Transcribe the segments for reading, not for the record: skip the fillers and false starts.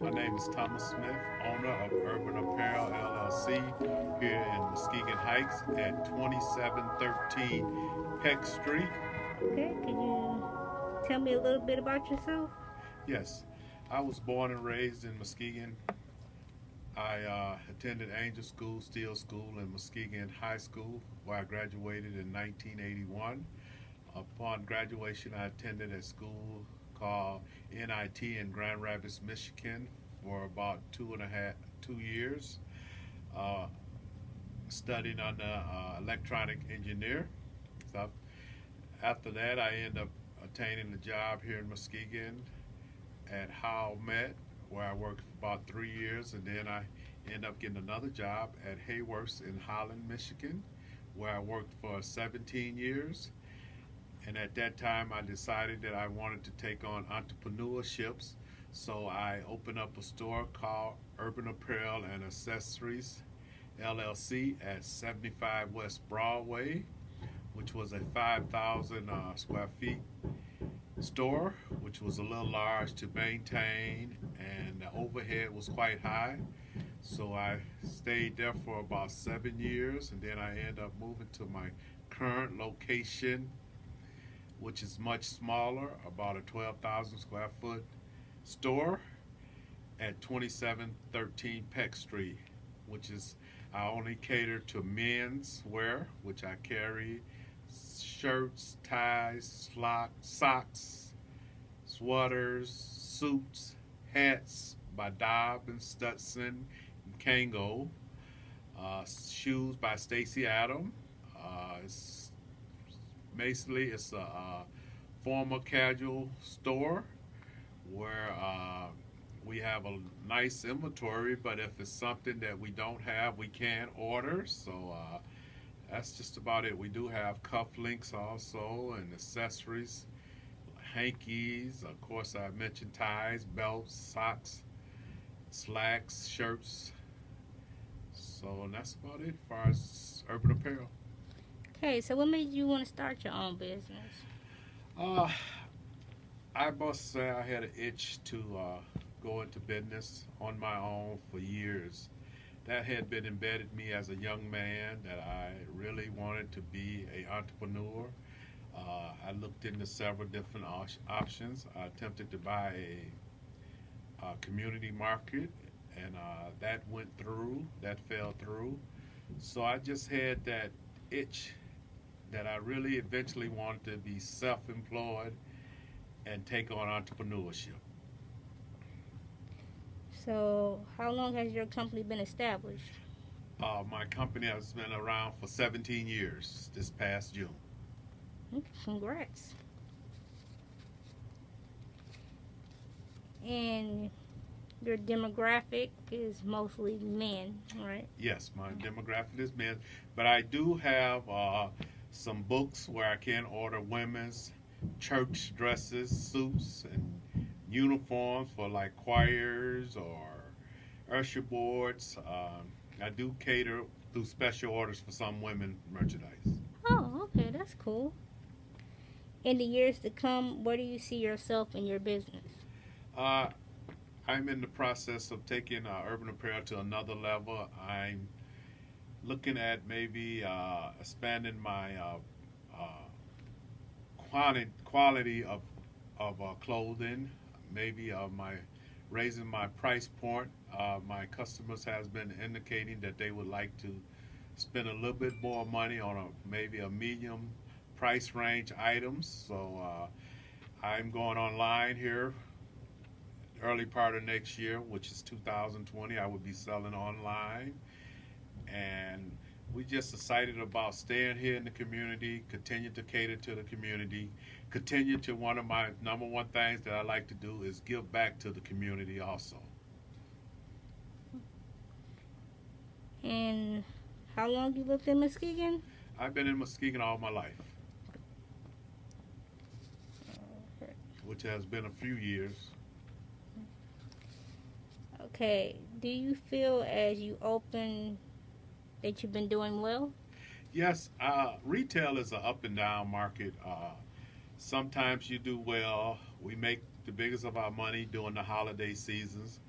My name is Thomas Smith, owner of Urban Apparel LLC here in Muskegon Heights at 2713 Peck Street. Okay, can you tell me a little bit about yourself? Yes, I was born and raised in Muskegon. I attended Angel School, Steel School, and Muskegon High School, where I graduated in 1981. Upon graduation, I attended a school called NIT in Grand Rapids, Michigan, for about 2 years, uh, studying under electronic engineer. So after that, I ended up attaining a job here in Muskegon at Howe Met, where I worked for about 3 years, and then I ended up getting another job at Hayworth's in Holland, Michigan, where I worked for 17 years. And at that time, I decided that I wanted to take on entrepreneurships. So I opened up a store called Urban Apparel and Accessories LLC at 75 West Broadway, which was a 5,000 square feet store, which was a little large to maintain, and the overhead was quite high. So I stayed there for about 7 years, and then I ended up moving to my current location, which is much smaller, about a 12,000 square foot store at 2713 Peck Street, which is I only cater to men's wear, which I carry shirts, ties, socks, sweaters, suits, hats by Dobb and Stutson and Kango, shoes by Stacy Adam. It's basically it's a formal casual store where we have a nice inventory, but if it's something that we don't have, we can order. So that's just about it. We do have cufflinks also and accessories, hankies. Of course, I mentioned ties, belts, socks, slacks, shirts. So that's about it as far as urban apparel. Okay, so what made you want to start your own business? Uh, I must say I had an itch to go into business on my own for years. That had been embedded in me as a young man that I really wanted to be an entrepreneur. I looked into several different options. I attempted to buy a community market, and that went through. That fell through. So I just had that itch that I really eventually wanted to be self-employed and take on entrepreneurship. So, how long has your company been established? My company has been around for 17 years this past June. Congrats. And your demographic is mostly men, right? Yes, my demographic is men, but I do have some books where I can order women's church dresses, suits, and uniforms for like choirs or usher boards. I do cater through special orders for some women merchandise. Oh, okay, that's cool. In the years to come, where do you see yourself in your business? Uh, I'm in the process of taking urban apparel to another level. I'm looking at maybe expanding my quality of clothing, maybe my raising my price point. My customers has been indicating that they would like to spend a little bit more money on maybe a medium price range items. So I'm going online here early part of next year, which is 2020. I will be selling online, and we just excited about staying here in the community, continue to cater to the community, continue to one of my number one things that I like to do is give back to the community also. And how long you lived in Muskegon? I've been in Muskegon all my life, which has been a few years. Okay, do you feel as you open that you've been doing well? Yes, retail is an up and down market. Sometimes you do well. We make the biggest of our money during the holiday seasons,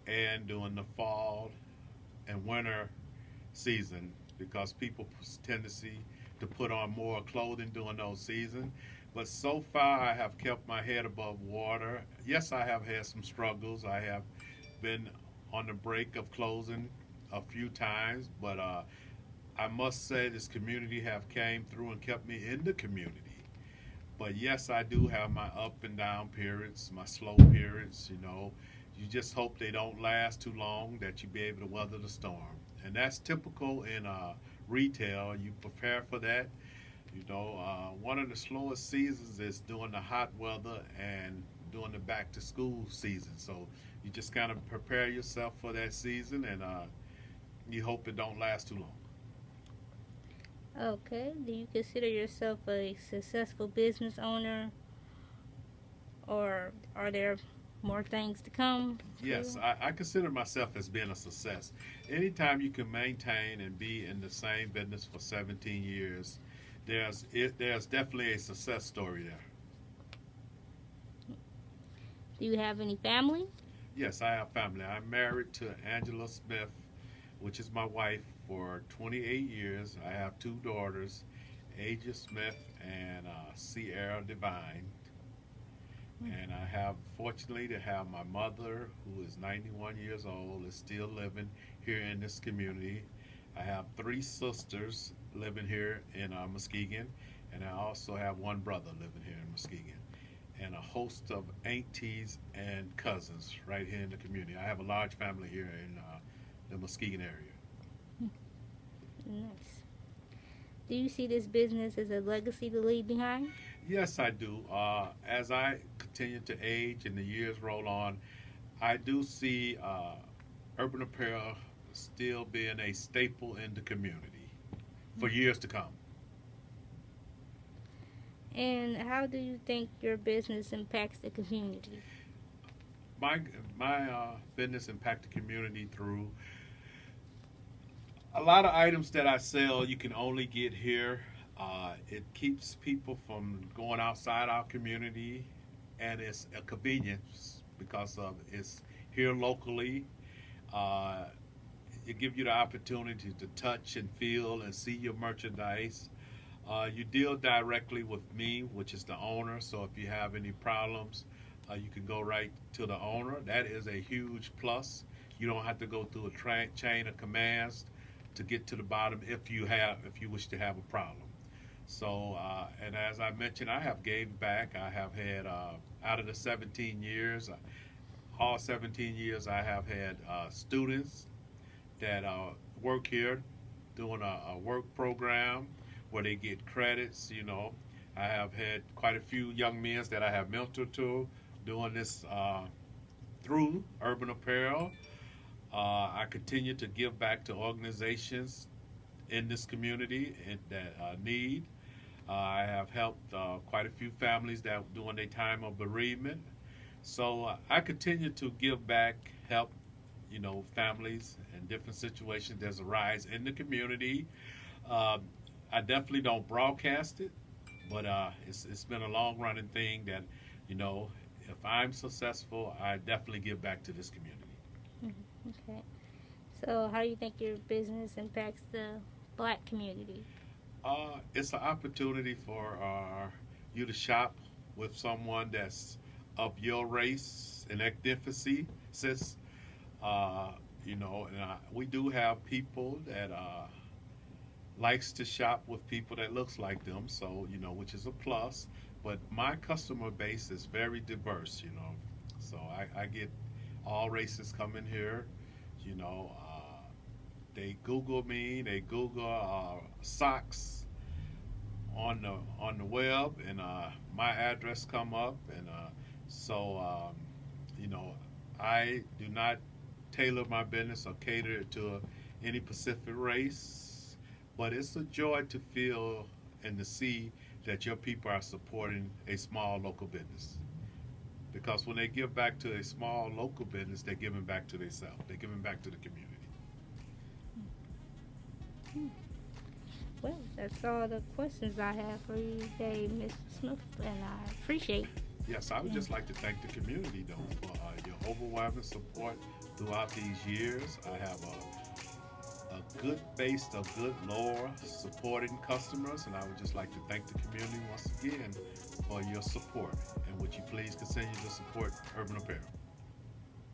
and during the fall and winter season because people tendency to put on more clothing during those seasons. But so far, I have kept my head above water. Yes, I have had some struggles. I have been on the brink of closing a few times, but I must say this community have came through and kept me in the community. But yes, I do have my up and down periods, my slow periods. You just hope they don't last too long, that you be able to weather the storm, and that's typical in retail. You prepare for that. One of the slowest seasons is during the hot weather and during the back to school season. So you just kind of prepare yourself for that season, and you hope it don't last too long. Okay. Do you consider yourself a successful business owner, or are there more things to come for Yes, you? I consider myself as being a success. Anytime you can maintain and be in the same business for 17 years, there's definitely a success story there. Do you have any family? Yes, I have family. I'm married to Angela Smith, which is my wife, for 28 years. I have two daughters, Aja Smith and Sierra Divine. And I have, fortunately, to have my mother, who is 91 years old, is still living here in this community. I have three sisters living here in Muskegon, and I also have one brother living here in Muskegon, and a host of aunties and cousins right here in the community. I have a large family here in the Muskegon area. Nice. Do you see this business as a legacy to leave behind? Yes, I do. As I continue to age and the years roll on, I do see Urban Apparel still being a staple in the community for years to come. And how do you think your business impacts the community? My my business impact the community through a lot of items that I sell. You can only get here. It keeps people from going outside our community, and it's a convenience because of it's here locally. Uh, it gives you the opportunity to touch and feel and see your merchandise. You deal directly with me, which is the owner. So if you have any problems, you can go right to the owner. That is a huge plus. You don't have to go through a chain of commands to get to the bottom if you wish to have a problem. So, and as I mentioned, I have gave back. I have had out of the 17 years, all 17 years, I have had students that work here doing a work program where they get credits. I have had quite a few young men that I have mentored to doing this through Urban Apparel. I continue to give back to organizations in this community that need. I have helped quite a few families that during their time of bereavement. So I continue to give back, help, families in different situations that arise in the community. Uh, I definitely don't broadcast it, but it's been a long running thing that, if I'm successful, I definitely give back to this community. Okay. So, how do you think your business impacts the black community? It's an opportunity for you to shop with someone that's of your race and ethnicity, sis. We do have people that likes to shop with people that looks like them, so which is a plus. But my customer base is very diverse, so I get all races coming here. You know, they Google me, they Google socks on the web, and my address come up, and so you know, I do not tailor my business or cater to any specific race, but it's a joy to feel and to see that your people are supporting a small local business. Because when they give back to a small local business, they're giving back to themselves. They're giving back to the community. Well, that's all the questions I have for you today, Mr. Smith, and I appreciate Yes, I would it. just like to thank the community, though, for your overwhelming support throughout these years. I have a good base of good loyal supporting customers, and I would just like to thank the community once again for your support. And would you please continue to support Urban Apparel?